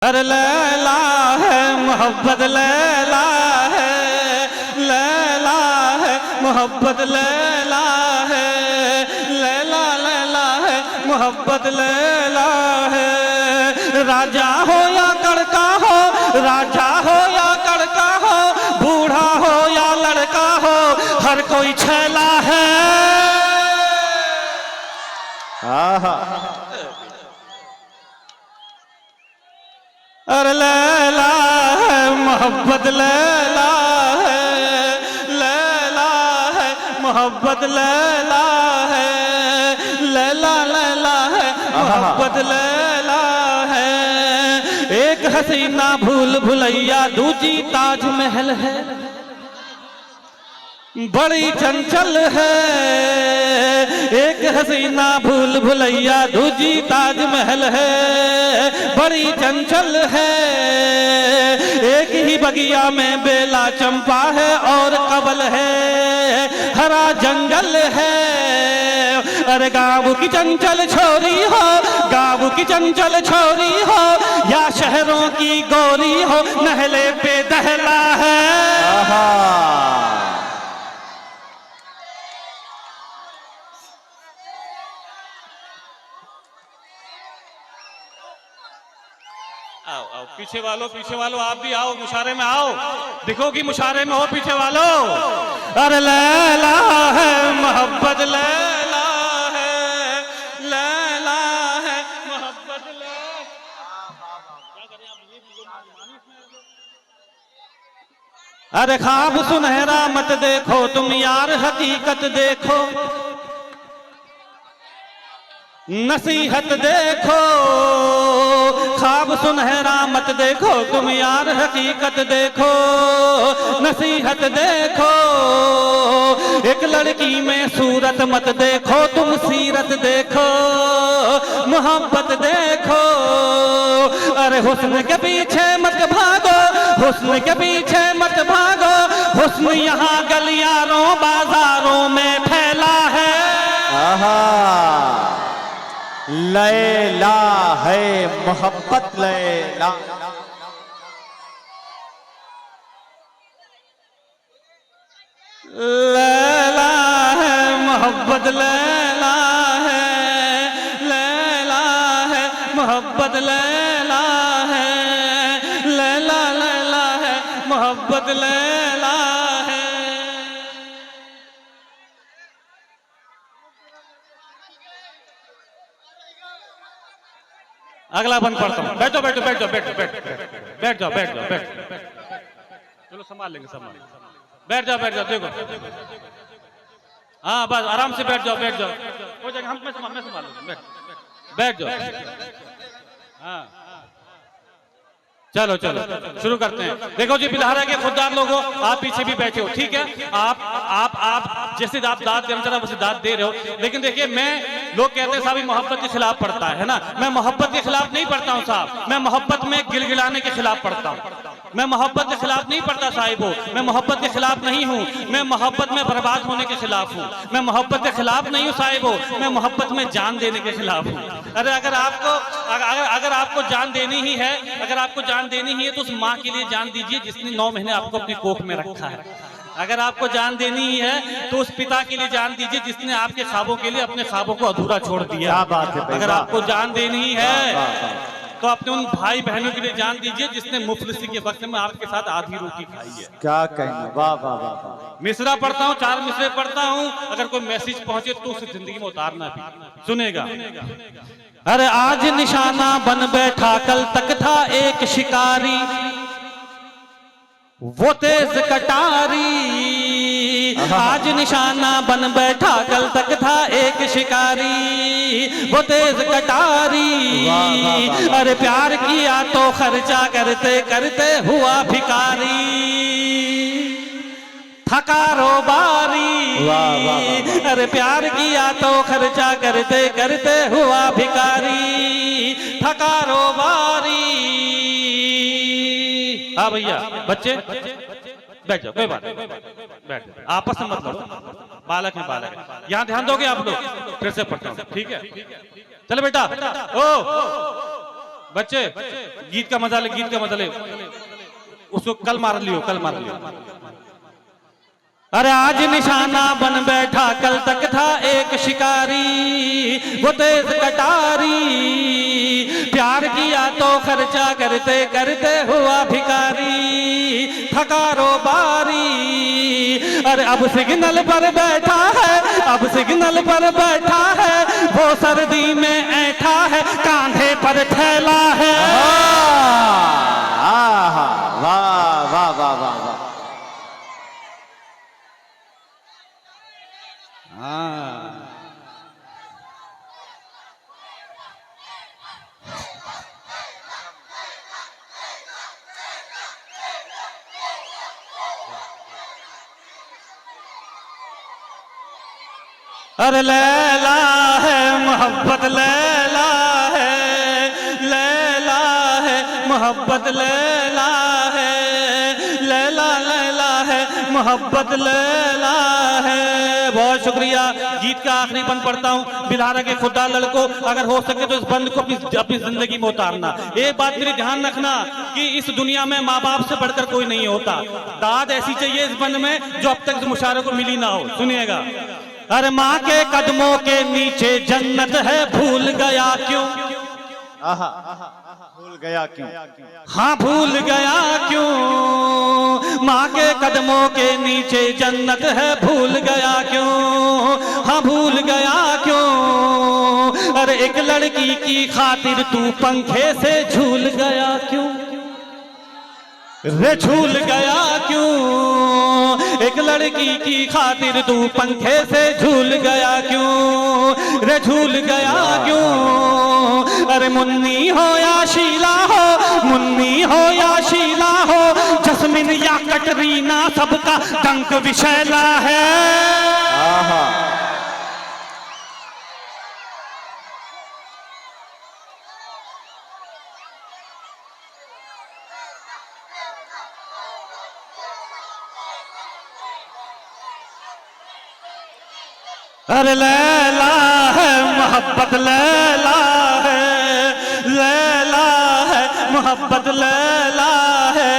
अरे लैला है मोहब्बत, लैला है, लैला है मोहब्बत, लैला है, लैला लैला है मोहब्बत, लैला है। राजा हो या कड़का हो, राजा हो या कड़का हो, बूढ़ा हो या लड़का हो, हर कोई छैला है। आहा अरे लैला है मोहब्बत, लैला है, लैला है मोहब्बत, लैला है, लैला लैला है मोहब्बत, लैला है। एक हसीना भूल भुलैया, दूजी ताजमहल है, बड़ी चंचल है। एक हसीना भूल भुलैया, दूजी ताजमहल है, बड़ी चंचल है। एक ही बगिया में बेला चंपा है और कबल है, हरा जंगल है। अरे गाँव की चंचल छोरी हो, गाँव की चंचल छोरी हो, या शहरों की गोरी हो, नहले पे दहला है। आओ आओ पीछे वालों आप भी आओ, मुशारे में आओ, दिखो कि मुशारे में हो पीछे वालों। अरे लैला है मोहब्बत, लैला है, लैला है मोहब्बत, अरे ख्वाब सुनहरा मत देखो तुम यार, हकीकत देखो, नसीहत देखो। ख्वाब सुनहरा मत देखो तुम यार, हकीकत देखो, नसीहत देखो। एक लड़की में सूरत मत देखो तुम, सीरत देखो, मोहब्बत देखो। अरे हुस्न के पीछे मत भागो, हुस्न के पीछे मत भागो, हुस्न यहाँ गलियारों बाजारों में फैला है। लैला है मोहब्बत, लैला लैला है मोहब्बत, लैला है, लैला है मोहब्बत, लैला है, लैला लैला है मोहब्बत, लैला है। अगला बंद पढ़ता हूँ, बैठो बैठो बैठो बैठो बैठो बैठ जाओ बैठ जाओ बैठ, चलो संभाल लेंगे संभाल, बैठ जाओ देखो, हाँ बस आराम से बैठ जाओ हो जाएगा, मैं संभाल लूंगा, बैठ जाओ। हाँ चलो चलो शुरू करते हैं। देखो जी बिलहरा के खुददार लोगों, आप पीछे भी बैठे हो, ठीक है, आप जैसे आप दाद देना चाह वैसे दाद दे रहे हो, लेकिन देखिए मैं, लोग कहते हैं साहब मोहब्बत के खिलाफ पढ़ता है ना, मैं मोहब्बत के खिलाफ नहीं पढ़ता हूँ साहब, मैं मोहब्बत में गिलगिलाने के खिलाफ पढ़ता हूँ। मैं मोहब्बत के खिलाफ नहीं पढ़ता साहिब हो, मैं मोहब्बत के खिलाफ नहीं हूँ, मैं मोहब्बत में बर्बाद होने के खिलाफ हूँ। मैं मोहब्बत के खिलाफ नहीं हूँ साहिब हो, मैं मोहब्बत में जान देने के खिलाफ हूँ। अरे अगर आपको जान देनी ही है, अगर आपको जान देनी ही है तो उस माँ के लिए जान दीजिए जिसने 9 महीने आपको अपनी कोख में रखा है। अगर आपको जान देनी ही है तो उस पिता के लिए जान दीजिए जिसने आपके ख्वाबों के लिए अपने ख्वाबों को अधूरा छोड़ दिया। अगर आपको जान देनी ही है तो अपने उन भाई बहनों के लिए जान दीजिए जिसने मुफलिसी के वक्त में आपके साथ आधी रोटी खाई है। क्या कहना, वाह वाह वाह। मिसरा पढ़ता हूँ, 4 मिसरे पढ़ता हूँ, अगर कोई मैसेज पहुंचे तो उसे जिंदगी में उतारना भी सुनेगा। अरे आज निशाना बन बैठा कल तक था एक शिकारी, वो तेज कटारी। आज निशाना बन बैठा कल तक था एक शिकारी, वो तेज कटारी। अरे प्यार किया तो खर्चा करते करते हुआ भिखारी, थका रोबारी। अरे प्यार किया तो खर्चा करते करते हुआ भिखारी, थका रोबारी। हाँ भैया बच्चे बैठ जाओ, कोई बात नहीं, बैठ जाओ, आपस में मत लड़ो, बालक है बालक है। यहाँ ध्यान दोगे आप लोग, फिर से पढ़ता हूँ, ठीक है। चलो बेटा, ओ बच्चे गीत का मजा ले, गीत का मजा ले। उसको कल मार लियो, कल मार लियो। अरे आज निशाना बन बैठा, कल तक था एक शिकारी, वो तेज कटारी। प्यार किया तो खर्चा करते करते हुआ भिखारी, थका रोबारी। अरे अब सिग्नल पर बैठा है, अब सिग्नल पर बैठा है, वो सर्दी में ऐठा है, कांधे पर थैला है। वाह वाह वाह वाह वाह। अरे लैला है मोहब्बत, लैला है, लैला है मोहब्बत, लैला है, लैला लैला है मोहब्बत, लैला है। बहुत शुक्रिया। गीत का आखिरी बंद पढ़ता हूँ। बिल्हारा के खुददार लड़कों, अगर हो सके तो इस बंद को अपनी जिंदगी में उतारना। एक बात मेरी ध्यान रखना कि इस दुनिया में माँ बाप से बढ़कर कोई नहीं होता। दाद ऐसी चाहिए इस बंद में जो अब तक इस मुशायरे को मिली ना हो। सुनिएगा। अरे माँ के कदमों के नीचे जन्नत है, भूल गया क्यों? भूल गया क्यों? हाँ भूल गया क्यों? माँ के कदमों के नीचे जन्नत है, भूल गया क्यों? हाँ भूल गया क्यों? अरे एक लड़की की खातिर तू पंखे से झूल गया क्यों? रे झूल गया क्यों? एक लड़की की खातिर तू पंखे से झूल गया क्यों? रे झूल गया क्यों? अरे मुन्नी हो या शीला हो, मुन्नी हो या शीला हो, जस्मिन या कटरीना, सबका डंक विशैला है। अरे लैला है मोहब्बत, लैला है, लैला है मोहब्बत, लैला है,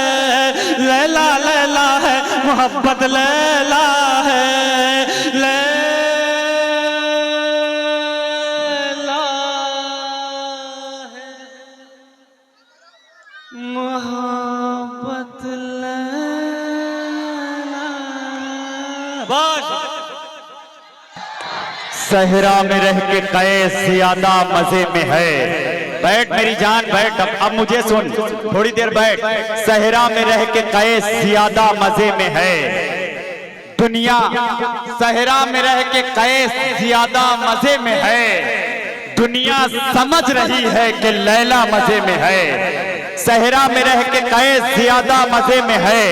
लैला लैला है मोहब्बत, लैला है, लैला है मोहब्बत, लैला। बस सहरा में रह के कैस ज्यादा मजे में है। बैठ मेरी जान बैठ, अब मुझे सुन, थोड़ी देर बैठ। सहरा में रह के कैस ज्यादा मजे में है। दुनिया सहरा में रह के कैस ज्यादा मजे में है। दुनिया समझ रही है कि लैला मजे में है। सहरा में रह के कैस ज्यादा मजे में है।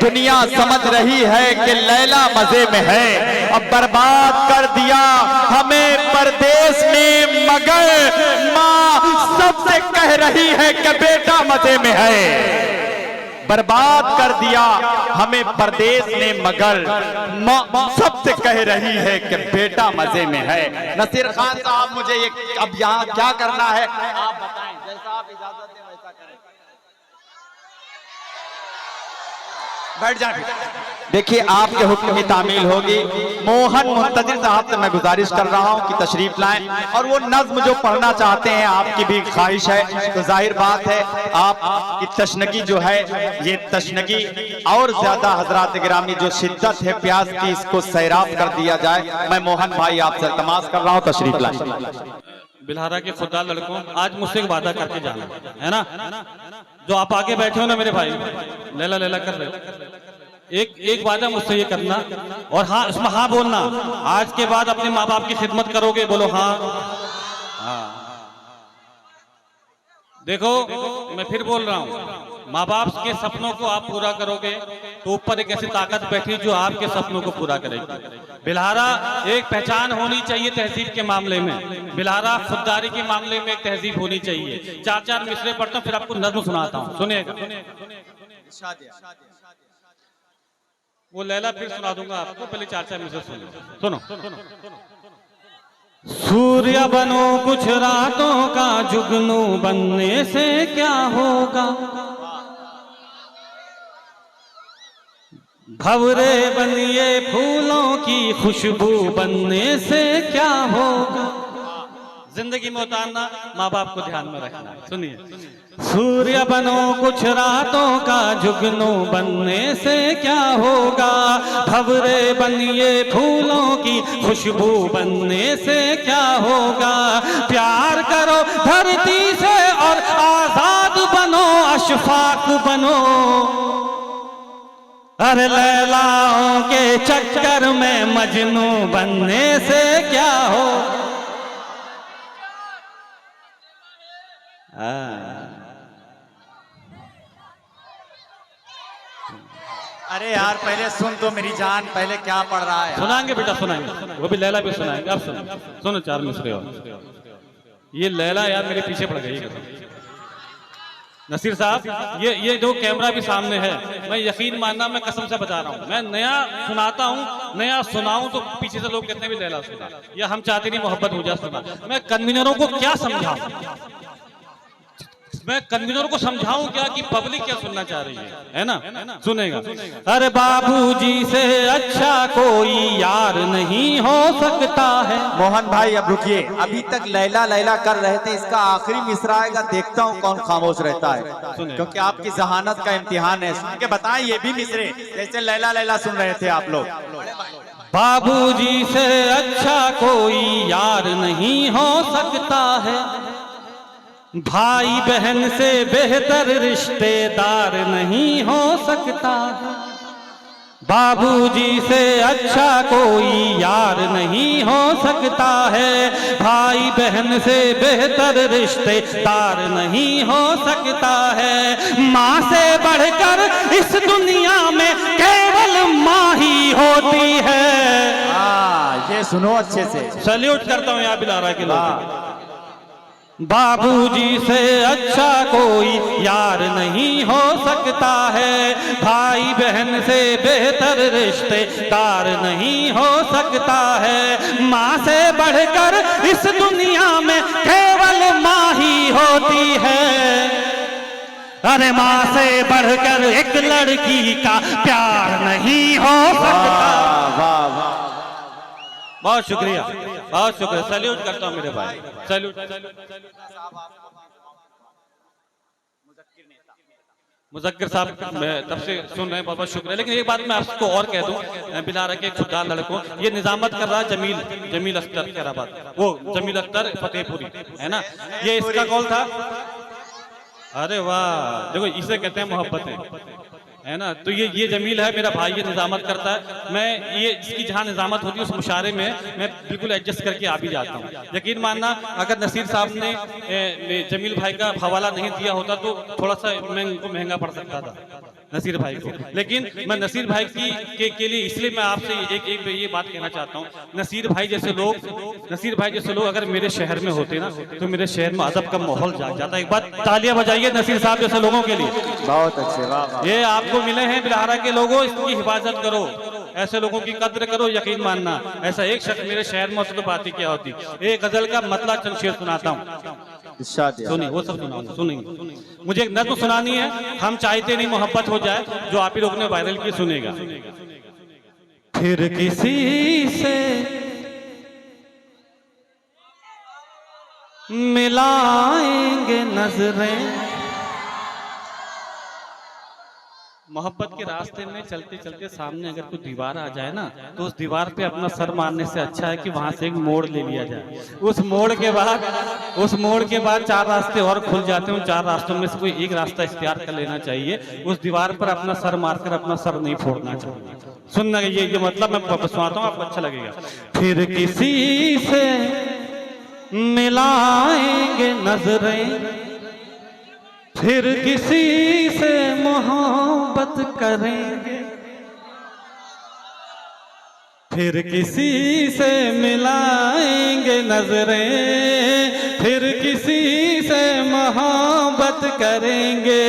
दुनिया समझ रही है कि लैला मजे में है। अब बर्बाद कर दिया हमें परदेश ने, मगर माँ सबसे कह रही है कि बेटा मजे में है। बर्बाद कर दिया हमें परदेश ने, मगर माँ सबसे कह रही है कि बेटा मजे में है। नसीर खान साहब, मुझे ये अब यहाँ क्या करना है आप बताएं, जैसा आप इजाजत दें वैसा करें। बैठ जाए। देखिए आपके हुक्म की तामील होगी। मोहन मुंतजिर साहब से मैं गुजारिश कर रहा हूं कि तशरीफ लाएं और वो नज्म जो पढ़ना चाहते हैं, आपकी भी ख्वाहिश है, तो जाहिर बात है आपकी तशनगी जो है, ये तशनगी और ज्यादा हजरात गिरामी जो शिद्दत है प्यास की, इसको सैराब कर दिया जाए। मैं मोहन भाई आपसे इल्तमास कर रहा हूँ, तशरीफ लाएं। बिल्हारा के खुदा लड़कों, आज मुझसे एक वादा करके जाना है ना। जो आप आगे बैठे हो ना मेरे भाई, लैला लैला कर रहे, एक वादा मुझसे ये करना, और हाँ उसमें हाँ बोलना। आज के बाद अपने माँ बाप की खिदमत करोगे, बोलो हाँ। देखो मैं फिर बोल रहा हूँ, माँ बाप के सपनों को आप पूरा करोगे तो ऊपर एक ऐसी ताकत बैठी जो आपके सपनों को पूरा करेगी। बिल्हारा एक पहचान होनी चाहिए तहजीब के मामले में। बिल्हारा खुददारी के मामले में एक तहजीब होनी चाहिए। 4-4 मिसरे पढ़ता हूँ, फिर आपको नज़्म सुनाता हूँ, सुनिएगा। वो लैला फिर सुना दूंगा आपको, पहले 4-4 मिसरे सुनो। सूर्य बनो कुछ रातों का, जुगनू बनने से क्या होगा। भंवरे बनिए फूलों की, खुशबू बनने से क्या होगा। जिंदगी में उतारना, माँ बाप को ध्यान में रखना। सुनिए, सूर्य बनो कुछ रातों का, जुगनू बनने से क्या होगा। भंवरे बनिए फूलों की, खुशबू बनने से क्या होगा। प्यार करो धरती से और आजाद बनो, अशफाक बनो। अरे लैलाओं के चक्कर में मजनू बनने से क्या हो। अरे यार पहले सुन तो मेरी जान, पहले क्या पढ़ रहा है। सुनाएंगे बेटा, सुनाएंगे, वो भी लैला भी सुनाएंगे। अब सुनो, सुनो 4 मिसरे और। ये लैला यार मेरे पीछे पड़ गई। नसीर साहब, ये जो कैमरा भी सामने है, मैं यकीन मानना, मैं कसम से बता रहा हूँ, मैं नया सुनाता हूँ, नया सुनाऊं तो पीछे से लोग कहते हैं भी लैला सुना, या हम चाहते नहीं मोहब्बत हो जाए सुना। मैं कन्वीनरों को क्या समझाऊं, मैं कन्वीनर को समझाऊं क्या कि पब्लिक क्या सुनना चाह रही है ना। सुनेगा। अरे बाबूजी से अच्छा कोई यार नहीं हो सकता है। मोहन भाई अब रुकिए, अभी तक लैला लैला कर रहे थे, इसका आखिरी मिसरा आएगा, देखता हूँ कौन खामोश रहता है, क्योंकि आपकी जहानत का इम्तिहान है। सुन के बताएं ये भी मिसरे, जैसे लैला लैला सुन रहे थे आप लोग। बाबूजी से अच्छा कोई यार नहीं हो सकता है, भाई बहन से बेहतर रिश्तेदार नहीं हो सकता। बाबूजी से अच्छा कोई यार नहीं हो सकता है, भाई बहन से बेहतर रिश्तेदार नहीं हो सकता है। माँ से बढ़कर इस दुनिया में केवल माँ ही होती है। ये सुनो अच्छे से, सैल्यूट करता हूँ यहाँ बिलारा के लोग। बाबूजी से अच्छा कोई यार नहीं हो सकता है, भाई बहन से बेहतर रिश्तेदार नहीं हो सकता है। माँ से बढ़कर इस दुनिया में केवल माँ ही होती है। अरे माँ से बढ़कर एक लड़की का प्यार नहीं हो सकता। वाह वाह, बहुत शुक्रिया, बहुत शुक्रिया, सैल्यूट करता हूँ मेरे भाई, सैल्यूट। मुजक्किर साहब तब से सुन रहे हैं, बहुत बहुत शुक्रिया। लेकिन एक बात मैं आपको और कह दूं, बिलारा के खुददार लड़कों, ये निजामत कर रहा है जमील अख्तर खैराबाद, वो जमील अख्तर फतेहपुरी है ना, ये इसका कॉल था। अरे वाह, देखो इसे कहते हैं मोहब्बतें, है ना। तो ये जमील है मेरा भाई, ये निजामत करता है। मैं ये इसकी जहाँ निजामत होती है उस मुशारे में मैं बिल्कुल एडजस्ट करके आ भी जाता हूँ। यकीन मानना, अगर नसीर साहब ने जमील भाई का हवाला नहीं दिया होता तो थोड़ा सा मैं उनको महंगा पड़ सकता था, नसीर भाई को। लेकिन मैं नसीर भाई के लिए इसलिए मैं आपसे एक ये बात कहना चाहता हूँ, नसीर भाई जैसे लोग अगर मेरे शहर में होते ना तो मेरे शहर में अदब का माहौल जाग जाता। एक बात तालियां बजाइए नसीर साहब जैसे लोगों के लिए। बहुत अच्छे, वाह। ये आपको मिले हैं बिलारा के लोगों, इसकी हिफाजत करो, ऐसे लोगों की कद्र करो। यकीन मानना, ऐसा एक शख्स मेरे शहर में होता तो बात ही क्या होती। एक गजल का मतला चंद शेर सुनाता हूँ, सुनिए, वो सब सुनाऊंगा, सुनेंगे। मुझे एक नज़्म सुनानी है, हम चाहते नहीं मोहब्बत हो जाए, जो आप ही लोग ने वायरल की, सुनेगा। फिर किसी से मिलाएंगे नजरें, मोहब्बत के रास्ते में चलते चलते सामने अगर कोई दीवार आ जाए ना तो उस दीवार पे अपना सर मारने से अच्छा है कि वहां से एक मोड़ ले लिया जाए। उस मोड़ के बाद 4 रास्ते और खुल जाते हैं। उन 4 रास्तों में से कोई एक रास्ता इख्तियार कर लेना चाहिए। उस दीवार पर अपना सर मारकर अपना सर नहीं फोड़ना चाहिए। सुनना, ये मतलब मैं सुनाता हूँ, आपको अच्छा लगेगा। फिर किसी से मिलाएंगे नजरें, फिर किसी से मोहब्बत करेंगे, फिर किसी से मिलाएंगे नजरें, फिर किसी से मोहब्बत करेंगे,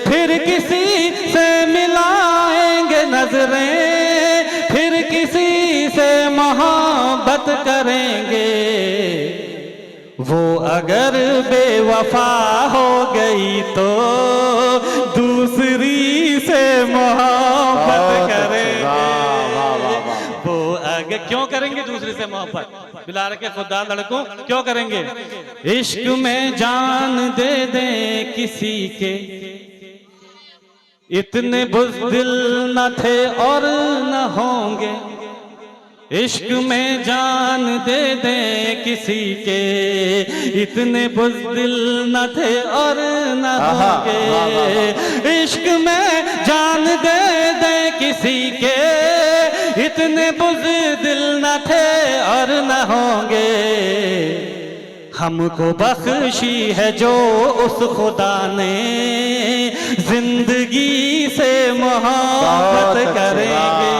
फिर किसी से मिलाएंगे नजरें, फिर किसी से मोहब्बत मोहब्बत करेंगे, वो अगर बेवफा हो गई तो दूसरी से मोहब्बत करेंगे। वो अगर क्यों करेंगे दूसरे से मोहब्बत? बिलार के खुदा लड़कों क्यों करेंगे? इश्क में जान दे दें किसी के, इतने बुज़दिल न थे और न होंगे। इश्क में जान दे दें किसी के, इतने बुज़दिल न थे और न होंगे। इश्क में जान दे दें किसी के, इतने बुज़दिल न थे और न होंगे। हमको बख्शी है जो उस खुदा ने, जिंदगी से मोहब्बत करेंगे।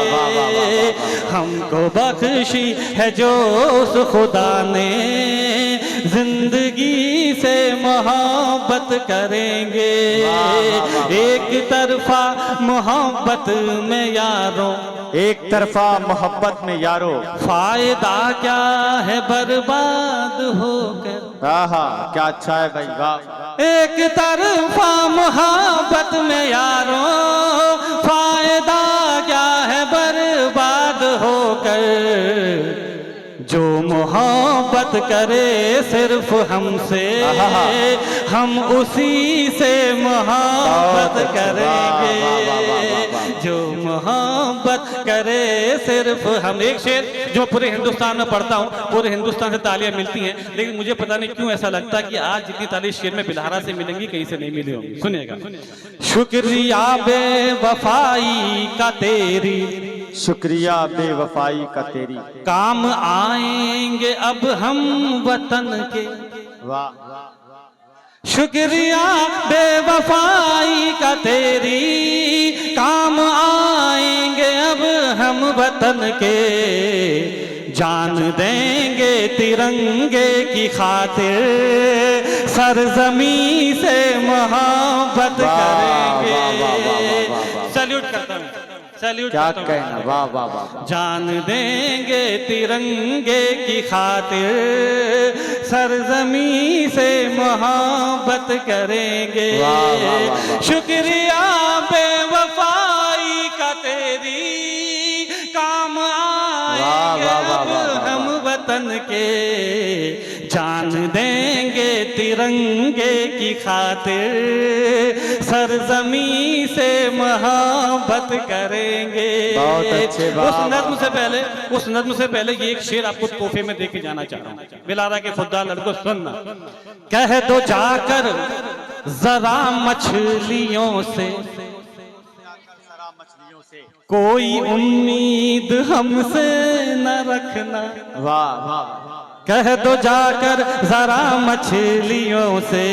हमको बख्शी है जो उस खुदा ने, जिंदगी से मोहब्बत करेंगे। एक तरफा मोहब्बत में यारों, एक तरफा मोहब्बत में यारो, फायदा क्या है बर्बाद होकर। आहा क्या अच्छा है भाई, वाह। एक तरफा मोहब्बत में यारों, फायदा क्या है बर्बाद होकर। जो मोहब्बत करे सिर्फ हमसे, हम उसी से मोहब्बत करेंगे। जो मोहब्बत करे सिर्फ हम। एक शेर जो पूरे हिंदुस्तान में पढ़ता हूँ, पूरे हिंदुस्तान से तालियां मिलती हैं, लेकिन मुझे पता नहीं क्यों ऐसा लगता है कि आज जितनी ताली शेर में बिलहारा से मिलेंगी कहीं से नहीं मिली होंगी। सुनिएगा। शुक्रिया बेवफाई का तेरी, शुक्रिया बेवफाई का तेरी, काम आएंगे अब हम वतन के। वाह। शुक्रिया बेवफाई का तेरी, काम आएंगे अब हम वतन के। जान देंगे तिरंगे की खातिर, सरजमी से मोहब्बत करेंगे। सैल्यूट करता हूँ, सैल्यूट क्या करता हूँ। कहना, वाह वाह वाह। जान देंगे तिरंगे की खातिर, सरजमी से मोहब्बत करेंगे। शुक्रिया बेवफाई का तेरी, काम आएंगे अब हम वतन के। जान देंगे तिरंगे की खातिर, सरजमी से मोहब्बत करेंगे। बहुत अच्छे बात। उस नज्म से पहले ये एक शेर आपको तोहफे में देके जाना चाह रहा हूँ। बिलारा के खुदा लड़को सुनना। कह दो जाकर जरा मछलियों से, कोई उम्मीद हमसे न रखना। वाह वाह। कह दो जाकर जरा मछलियों से,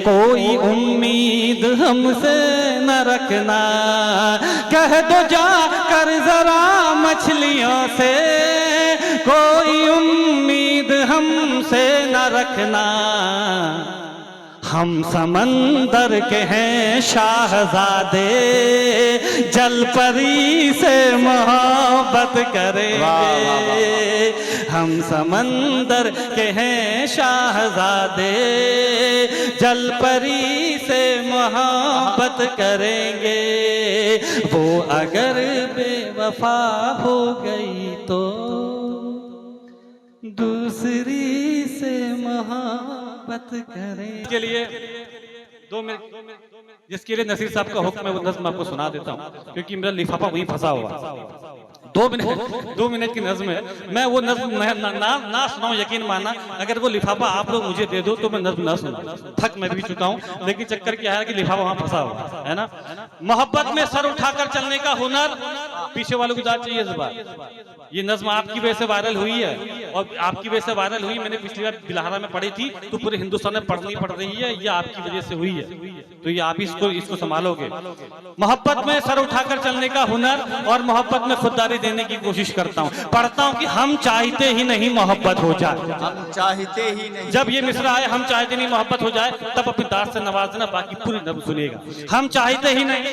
कोई उम्मीद हमसे न रखना। कह दो जाकर जरा मछलियों से, कोई उम्मीद हमसे न रखना। हम समंदर के हैं शाहजादे, जल परी से मोहब्बत करेंगे। हम समंदर के हैं शाहजादे, जल परी से मोहब्बत करेंगे। वो अगर बेवफा हो गई तो दूसरी से मोहब्बत करें। के लिए 2 मिनट जिसके लिए नसीर साहब का हुक्म है वो नज़्म आपको सुना देता हूँ, क्योंकि मेरा लिफाफा वहीं फंसा हुआ। 2 मिनट की नज़्म है। मैं वो नज़्म ना सुनाऊं, यकीन मानना। अगर वो लिफाफा आप लोग मुझे दे दो तो मैं नज़्म ना सुना। थक मैं भी चुका हूँ, लेकिन चक्कर क्या है कि लिफाफा वहाँ फंसा हुआ है ना। मोहब्बत में सर उठाकर चलने का हुनर पीछे वालों को दाद चाहिए इस बार। ये नज़्म आपकी वजह से वायरल हुई है, और आपकी वजह से वायरल हुई। मैंने पिछली बार बिलहारा में पढ़ी थी, तो पूरे हिंदुस्तान में पढ़नी पड़ रही है। ये आपकी वजह से हुई है, तो ये आप इसको संभालोगे। मोहब्बत में सर उठाकर चलने का हुनर और मोहब्बत में खुददारी देने की कोशिश करता हूँ। पढ़ता हूँ कि हम चाहते ही नहीं मोहब्बत हो जाए। हम चाहते ही नहीं। जब ये मिसरा आए, हम चाहते नहीं मोहब्बत हो जाए, तब अपनी दाद से नवाज देना। बाकी पूरी नज़्म सुनिएगा। हम चाहते ही नहीं,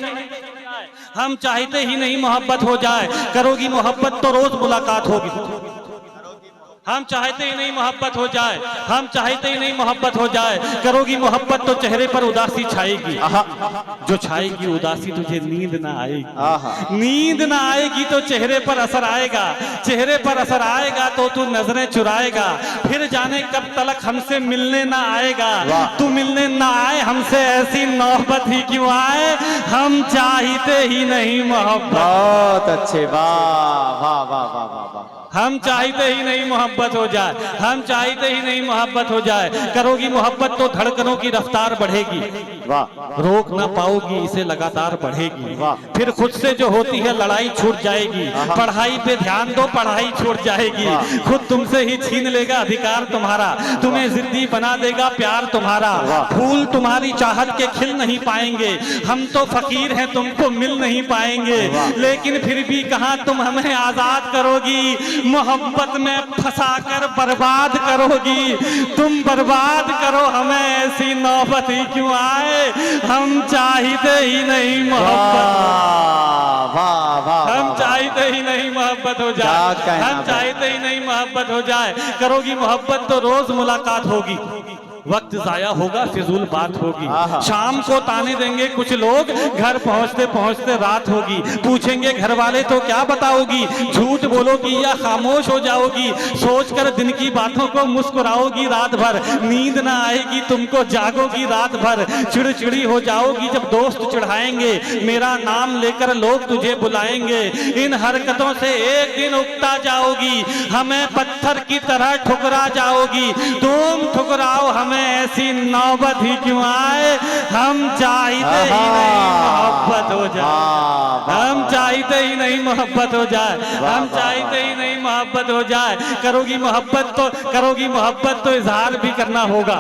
हम चाहते ही नहीं मोहब्बत हो जाए। करोगी मोहब्बत तो रोज मुलाकात होगी। हम चाहते ही नहीं मोहब्बत हो जाए, हम चाहते ही नहीं मोहब्बत हो जाए। करोगी मोहब्बत तो चेहरे पर उदासी छाएगी, जो छाएगी उदासी तुझे नींद ना आएगी, नींद ना आएगी तो चेहरे पर असर आएगा, चेहरे पर असर आएगा तो तू नजरें चुराएगा, फिर जाने कब तलक हमसे मिलने ना आएगा। तू मिलने ना आए हमसे ऐसी नौबत ही क्यों आए, हम चाहते ही नहीं मोहब्बत। बहुत अच्छे, वाह वाह वाह वाह वाह वाह। हम चाहते ही नहीं मोहब्बत हो जाए, हम चाहते ही नहीं मोहब्बत हो जाए। करोगी मोहब्बत तो धड़कनों की रफ्तार बढ़ेगी, वाह, रोक ना पाओगी इसे लगातार बढ़ेगी। फिर खुद से जो होती है लड़ाई छूट जाएगी, पढ़ाई पे ध्यान दो पढ़ाई छूट जाएगी, खुद तुमसे ही छीन लेगा अधिकार तुम्हारा, तुम्हें जिद्दी बना देगा प्यार तुम्हारा। फूल तुम्हारी चाहत के खिल नहीं पाएंगे, हम तो फकीर हैं तुमको मिल नहीं पाएंगे, लेकिन फिर भी कहां तुम हमें आजाद करोगी, मोहब्बत में फंसाकर बर्बाद करोगी। तुम बर्बाद करो हमें ऐसी नौबत ही क्यों आए, हम चाहते ही नहीं मोहब्बत, हम चाहते ही नहीं मोहब्बत हो जाए, हम चाहते ही नहीं मोहब्बत हो जाए। करोगी मोहब्बत तो रोज मुलाकात होगी, वक्त जाया होगा फिजूल बात होगी, शाम को ताने देंगे कुछ लोग, घर पहुंचते पहुंचते रात होगी, पूछेंगे घर वाले तो क्या बताओगी, झूठ बोलोगी या खामोश हो जाओगी, सोचकर दिन की बातों को मुस्कुराओगी रात भर, नींद ना आएगी तुमको जागोगी रात भर, चिड़चिड़ी हो जाओगी जब दोस्त चिढ़ाएंगे, मेरा नाम लेकर लोग तुझे बुलाएंगे, इन हरकतों से एक दिन उगता जाओगी, हमें पत्थर की तरह ठुकरा जाओगी, तुम ठुकराओ हमें ऐसी नौबत ही क्यों आए, हम चाहते ही नहीं मोहब्बत हो जाए, हम चाहते ही नहीं मोहब्बत हो जाए, हम चाहते ही नहीं मोहब्बत हो जाए। करोगी मोहब्बत तो इजहार भी करना होगा,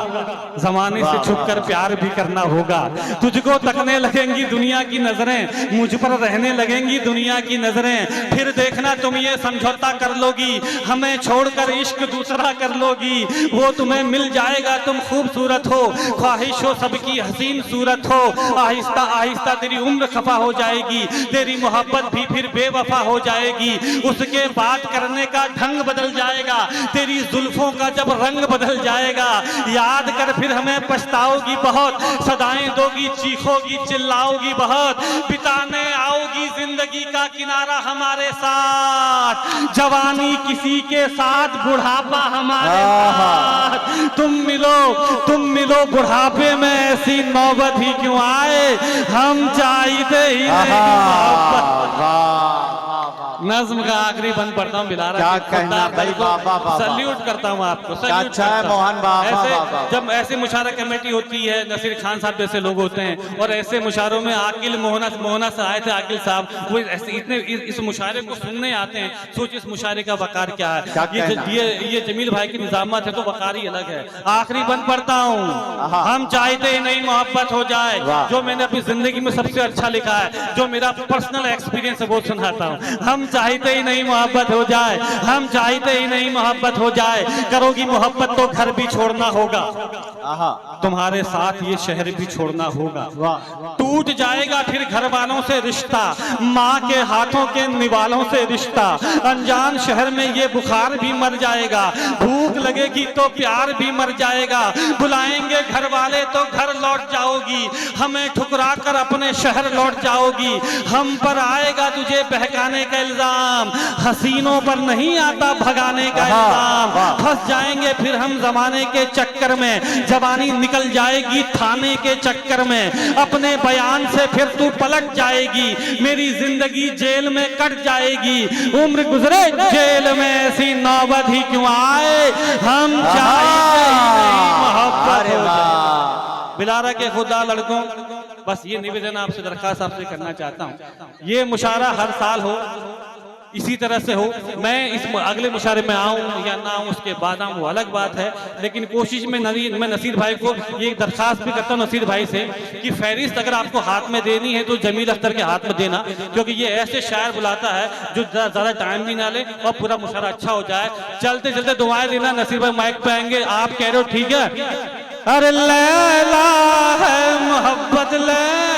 जमाने से छुपकर प्यार भी करना होगा, तुझको तकने लगेंगी दुनिया की नजरें, मुझ पर रहने लगेंगी दुनिया की नजरें, फिर देखना तुम ये समझौता कर लोगी, हमें छोड़कर इश्क दूसरा कर लोगी, वो तुम्हें मिल जाएगा तुम खूबसूरत हो, ख्वाहिश हो सबकी हसीन सूरत हो, आहिस्ता आहिस्ता तेरी उम्र खफा हो जाएगी, तेरी मोहब्बत भी फिर बेवफा हो जाएगी, उसके बात करने का ढंग बदल जाएगा, तेरी जुल्फों का जब रंग बदल जाएगा, याद कर फिर हमें पछताओगी बहुत, सदाएं दोगी चीखोगी चिल्लाओगी बहुत, बिताने आओगी जिंदगी का किनारा हमारे साथ, जवानी किसी के साथ बुढ़ापा हमारे साथ, तुम मिलो बुढ़ापे में ऐसी नौबत ही क्यों आए, हम चाहते ही नहीं मोहब्बत। नज्म का आखिरी बंद पढ़ता हूँ बिलारा, क्या कहना भाई, सल्यूट करता हूँ आपको, अच्छा है मोहन बाबा। जब ऐसी मुशायरा कमेटी होती है, नसीर खान साहब जैसे लोग होते हैं, और ऐसे मुशायरों में आकिल मोहना से आए थे आकिल साहब, वो ऐसे इतने इस मुशायरे को सुनने आते हैं, सोच इस मुशायरे का वकार क्या है, ये जमील भाई की निजामत है तो वकार ही अलग है। आखिरी बंद पढ़ता हूँ, हम चाहते ही नहीं मोहब्बत हो जाए, जो मैंने अपनी जिंदगी में सबसे अच्छा लिखा है, जो मेरा पर्सनल एक्सपीरियंस है वो सुनाता हूँ। हम चाहते ही नहीं मोहब्बत हो जाए, हम चाहते ही नहीं मोहब्बत हो जाए। करोगी मोहब्बत तो घर भी छोड़ना होगा, तुम्हारे साथ ये शहर भी छोड़ना होगा, टूट जाएगा फिर घर वालों से रिश्ता, माँ के हाथों के निवालों से रिश्ता, अनजान शहर में ये बुखार भी मर जाएगा, भूख लगेगी तो प्यार भी मर जाएगा, बुलाएंगे घर वाले तो घर लौट जाओगी, हमें ठुकरा कर अपने शहर लौट जाओगी, हम पर आएगा तुझे बहकाने का इल्जाम, हसीनों पर नहीं आता भगाने का इल्जाम, फंस जाएंगे फिर हम जमाने के चक्कर में, जवानी निकल जाएगी थाने के चक्कर में, अपने बयान से फिर तू पलट जाएगी, मेरी जिंदगी जेल में कट जाएगी, उम्र गुजरे जेल में ऐसी नौबत ही क्यों आए, हम चाहते नहीं मोहब्बत हो जाए। बिलारा के खुदा लड़कों, बस ये निवेदन आपसे दरखास्त आपसे करना चाहता हूँ, ये मुशायरा हर साल हो, इसी तरह से हो, मैं इस अगले मुशायरे में आऊँ या ना आऊँ उसके बाद आऊँ वो अलग बात है, लेकिन कोशिश में मैं नसीर भाई को ये दरखास्त भी करता हूँ नसीर भाई से कि फहरिस्त अगर आपको हाथ में देनी है तो जमील अख्तर के हाथ में देना, क्योंकि ये ऐसे शायर बुलाता है जो ज़्यादा टाइम भी ना ले और पूरा मुशायरा अच्छा हो जाए। चलते चलते दुआएं देना, नसीर भाई माइक पे आएंगे, आप कह रहे हो ठीक है, अरे लैला है मोहब्बत लैला